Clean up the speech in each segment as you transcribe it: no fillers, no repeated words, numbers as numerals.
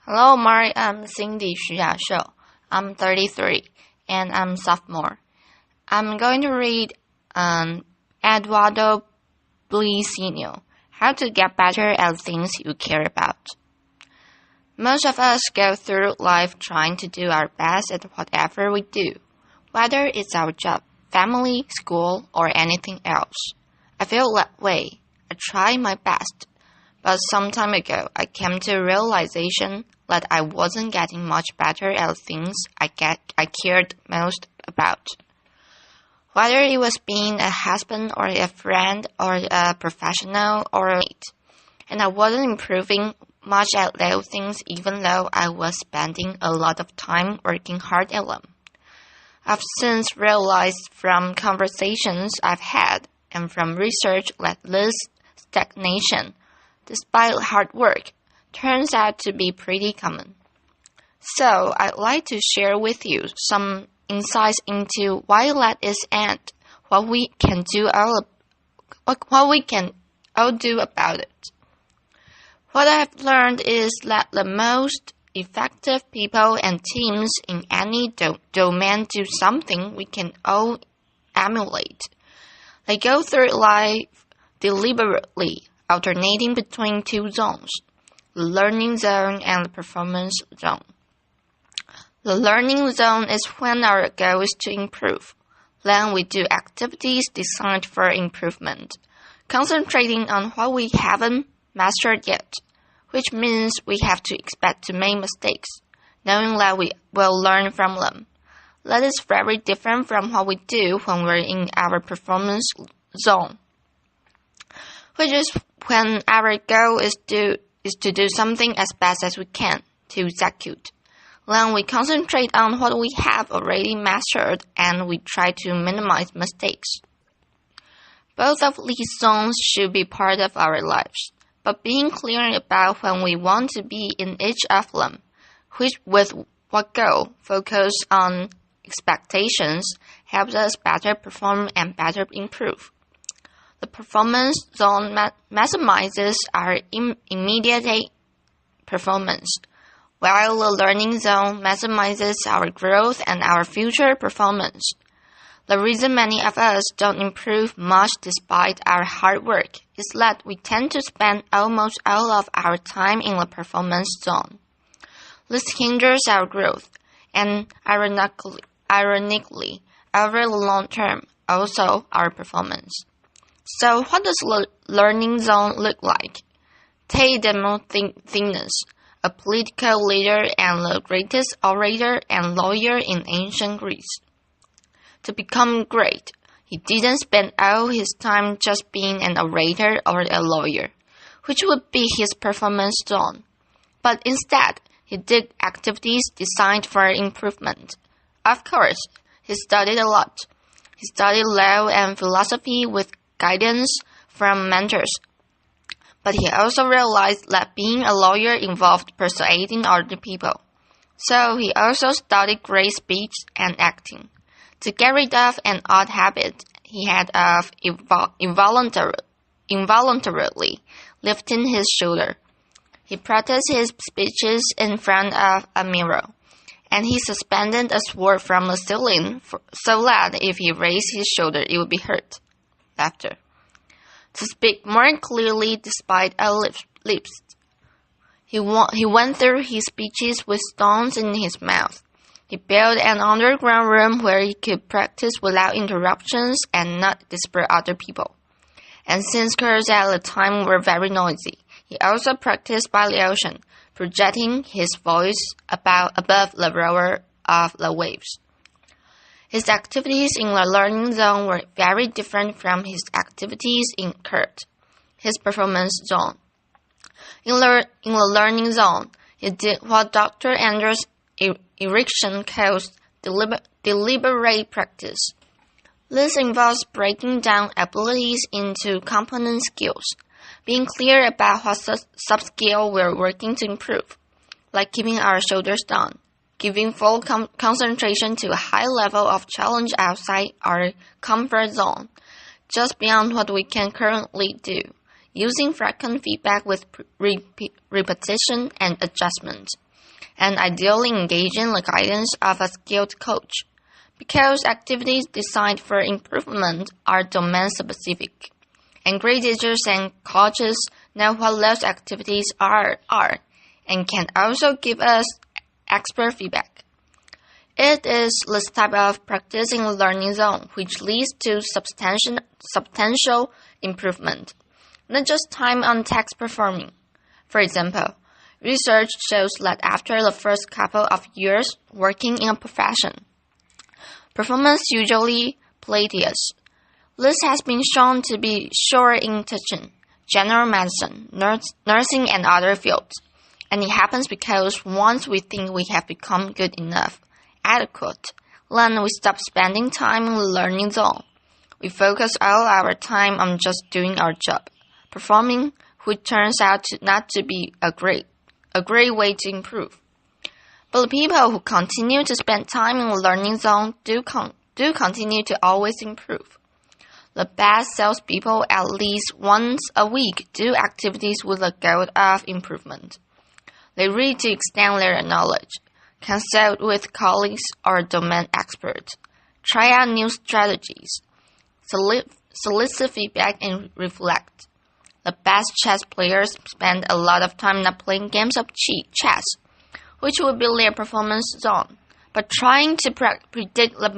Hello, Mark. I'm Cindy Xu. I'm 33, and I'm sophomore. I'm going to read Eduardo Briceño, How to Get Better at Things You Care About. Most of us go through life trying to do our best at whatever we do, whether it's our job, family, school, or anything else. I feel that way. I try my best. But some time ago, I came to a realization that I wasn't getting much better at things I cared most about. Whether it was being a husband or a friend or a professional or a mate. And I wasn't improving much at those things even though I was spending a lot of time working hard at them. I've since realized from conversations I've had and from research that this stagnation, despite hard work, turns out to be pretty common. So I'd like to share with you some insights into why that is and what we can all do about it. What I've learned is that the most effective people and teams in any domain do something we can all emulate. They go through life deliberately, alternating between two zones, the learning zone and the performance zone. The learning zone is when our goal is to improve. Then we do activities designed for improvement, concentrating on what we haven't mastered yet, which means we have to expect to make mistakes, knowing that we will learn from them. That is very different from what we do when we're in our performance zone, which is when our goal is to do something as best as we can to execute. Then we concentrate on what we have already mastered and we try to minimize mistakes. Both of these zones should be part of our lives, but being clear about when we want to be in each of them, with what goal, focus on expectations, helps us better perform and better improve. The performance zone maximizes our immediate performance, while the learning zone maximizes our growth and our future performance. The reason many of us don't improve much despite our hard work is that we tend to spend almost all of our time in the performance zone. This hinders our growth and, ironically, over the long term, also our performance. So what does the learning zone look like? Take Demosthenes, a political leader and the greatest orator and lawyer in ancient Greece. To become great, he didn't spend all his time just being an orator or a lawyer, which would be his performance zone. But instead, he did activities designed for improvement. Of course, he studied a lot. He studied law and philosophy with guidance from mentors. But he also realized that being a lawyer involved persuading other people. So he also studied great speech and acting. To get rid of an odd habit he had of involuntarily lifting his shoulder, he practiced his speeches in front of a mirror, and he suspended a sword from the ceiling so that if he raised his shoulder it would be hurt. Laughter. To speak more clearly despite a lisp. He went through his speeches with stones in his mouth. He built an underground room where he could practice without interruptions and not disturb other people. And since cars at the time were very noisy, he also practiced by the ocean, projecting his voice above the roar of the waves. His activities in the learning zone were very different from his activities in CURT, his performance zone. In the learning zone, he did what Dr. Anders Ericsson calls deliberate practice. This involves breaking down abilities into component skills, being clear about what sub-skill we're working to improve, like keeping our shoulders down, giving full concentration to a high level of challenge outside our comfort zone, just beyond what we can currently do, using frequent feedback with repetition and adjustment, and ideally engaging the guidance of a skilled coach, because activities designed for improvement are domain-specific, and great teachers and coaches know what those activities are and can also give us expert feedback. It is this type of practice in the learning zone which leads to substantial improvement, not just time on task performing. For example, research shows that after the first couple of years working in a profession, performance usually plateaus. This has been shown to be sure in teaching, general medicine, nursing, and other fields. And it happens because once we think we have become good enough, adequate, then we stop spending time in the learning zone. We focus all our time on just doing our job, performing, which turns out not to be a great way to improve. But the people who continue to spend time in the learning zone do continue to always improve. The best salespeople at least once a week do activities with the goal of improvement. They read to extend their knowledge, consult with colleagues or domain experts, try out new strategies, solicit feedback, and reflect. The best chess players spend a lot of time not playing games of chess, which would be their performance zone, but trying to predict the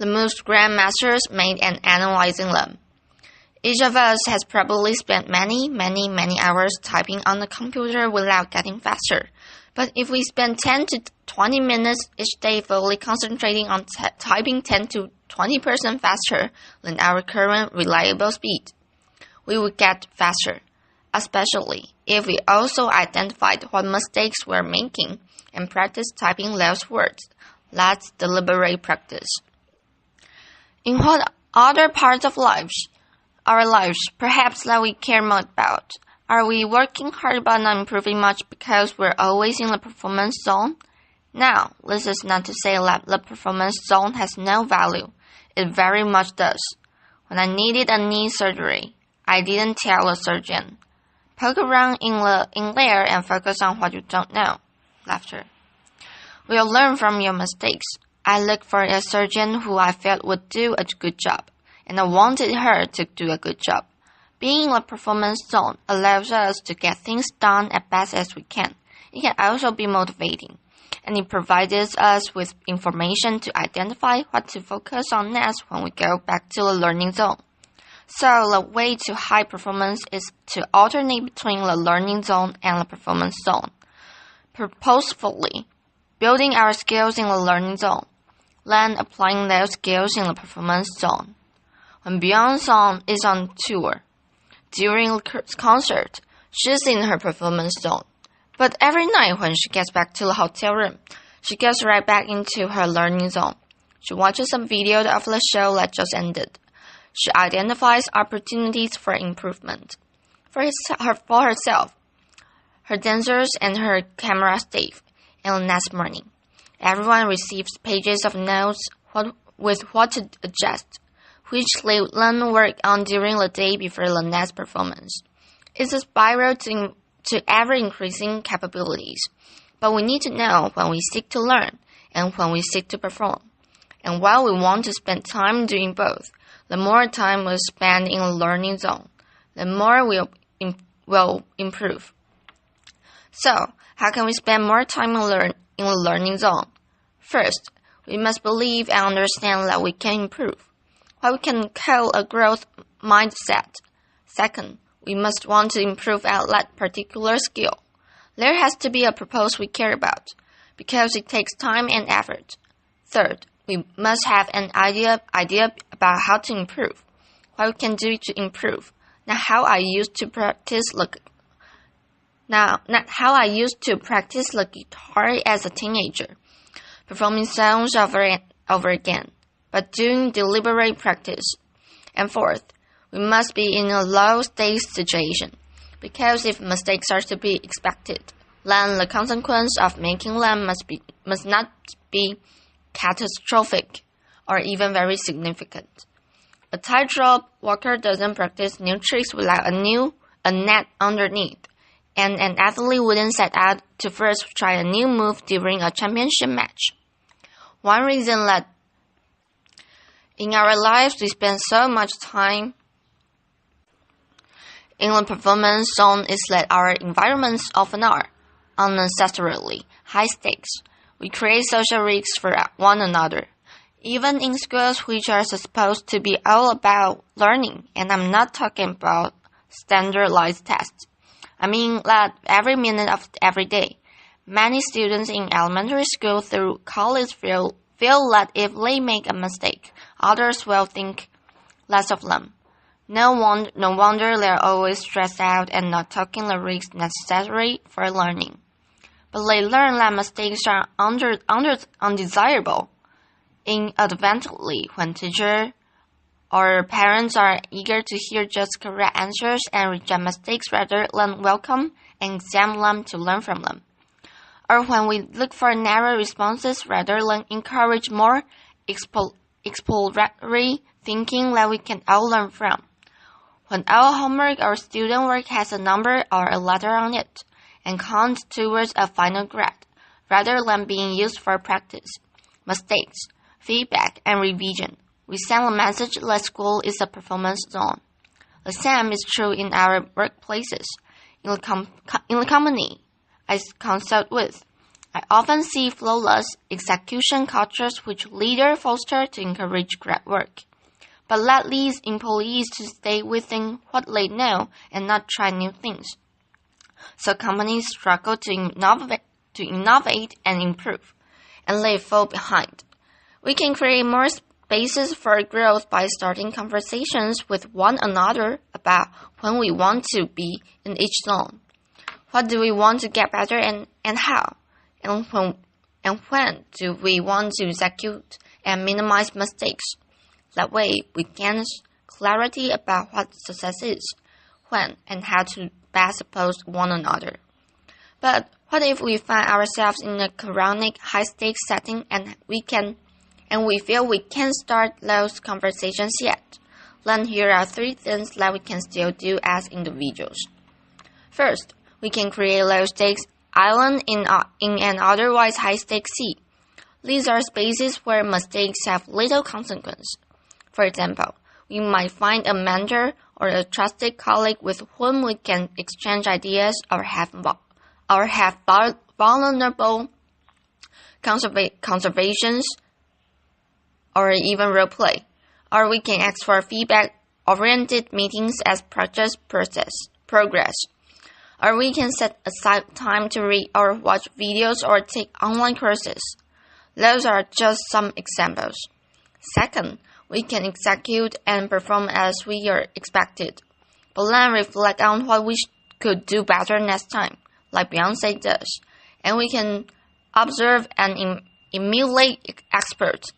moves grandmasters made and analyzing them. Each of us has probably spent many hours typing on the computer without getting faster. But if we spend 10 to 20 minutes each day fully concentrating on typing 10 to 20% faster than our current reliable speed, we would get faster, especially if we also identified what mistakes we're making and practice typing those words. That's deliberate practice. In what other parts of our lives, perhaps that we care more about? Are we working hard but not improving much because we're always in the performance zone? Now, this is not to say that the performance zone has no value. It very much does. When I needed a knee surgery, I didn't tell the surgeon, poke around in there and focus on what you don't know. Laughter. We'll learn from your mistakes. I looked for a surgeon who I felt would do a good job, and I wanted her to do a good job. Being in the performance zone allows us to get things done as best as we can. It can also be motivating, and it provides us with information to identify what to focus on next when we go back to the learning zone. So the way to high performance is to alternate between the learning zone and the performance zone, purposefully building our skills in the learning zone, then applying those skills in the performance zone. When Beyond Song is on tour, during the concert, she's in her performance zone. But every night when she gets back to the hotel room, she gets right back into her learning zone. She watches some video of the show that just ended. She identifies opportunities for improvement for herself, her dancers, and her camera staff. And the next morning, everyone receives pages of notes with what to adjust, which they then work on during the day before the next performance. It's a spiral to ever-increasing capabilities, but we need to know when we seek to learn and when we seek to perform. And while we want to spend time doing both, the more time we spend in the learning zone, the more we'll improve. So, how can we spend more time in the learning zone? First, we must believe and understand that we can improve, what we can call a growth mindset. Second, we must want to improve at that particular skill. There has to be a purpose we care about, because it takes time and effort. Third, we must have an idea about how to improve, what we can do to improve, not how I used to practice the guitar as a teenager, performing songs over and over again, but doing deliberate practice. And fourth, we must be in a low-stakes situation, because if mistakes are to be expected, then the consequence of making them must not be catastrophic or even very significant. A tightrope walker doesn't practice new tricks without a net underneath, and an athlete wouldn't set out to first try a new move during a championship match. One reason that in our lives we spend so much time in the performance zone is that our environments often are unnecessarily high stakes. We create social risks for one another, even in schools which are supposed to be all about learning, and I'm not talking about standardized tests. I mean that every minute of every day, many students in elementary school through college feel that if they make a mistake, others will think less of them. No wonder they're always stressed out and not taking the risks necessary for learning. But they learn that mistakes are undesirable inadvertently when teachers or parents are eager to hear just correct answers and reject mistakes rather than welcome and examine them to learn from them. Or when we look for narrow responses rather than encourage more exploratory thinking that we can all learn from. When our homework or student work has a number or a letter on it and counts towards a final grade, rather than being used for practice, mistakes, feedback, and revision, we send a message that school is a performance zone. The same is true in our workplaces. In the company I consult with, I often see flawless execution cultures which leaders foster to encourage great work, but that leads employees to stay within what they know and not try new things. So companies struggle to innovate and improve, and they fall behind. We can create more spaces for growth by starting conversations with one another about when we want to be in each zone. What do we want to get better and how? And when do we want to execute and minimize mistakes? That way, we gain clarity about what success is, when, and how to best oppose one another. But what if we find ourselves in a chronic high-stakes setting and we feel we can't start those conversations yet? Then here are 3 things that we can still do as individuals. First, we can create low-stakes island in an otherwise high-stakes sea. These are spaces where mistakes have little consequence. For example, we might find a mentor or a trusted colleague with whom we can exchange ideas or have vulnerable conversations or even role-play. Or we can ask for feedback-oriented meetings as projects progress. Or we can set aside time to read or watch videos or take online courses. Those are just some examples. Second, we can execute and perform as we are expected, but then reflect on what we could do better next time, like Beyoncé does. And we can observe and emulate experts.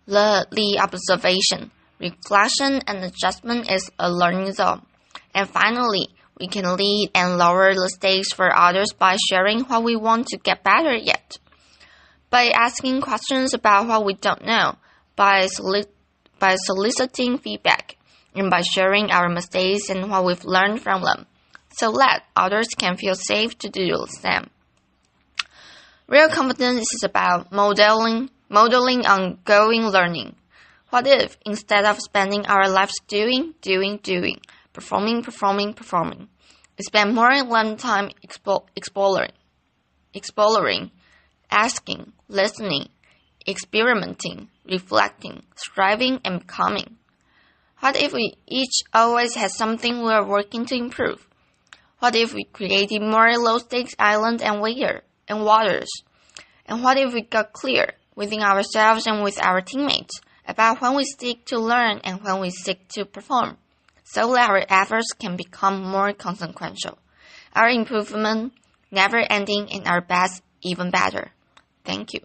The observation, reflection, and adjustment is a learning zone. And finally, we can lead and lower the stakes for others by sharing what we want to get better yet, by asking questions about what we don't know, by soliciting feedback, and by sharing our mistakes and what we've learned from them, so that others can feel safe to do the same. Real confidence is about modeling ongoing learning. What if, instead of spending our lives doing, performing, we spend more than time exploring, asking, listening, experimenting, reflecting, striving, and becoming? What if we each always had something we are working to improve? What if we created more low-stakes islands and waters? And what if we got clear within ourselves and with our teammates about when we seek to learn and when we seek to perform, so that our efforts can become more consequential, our improvement never ending, and our best even better? Thank you.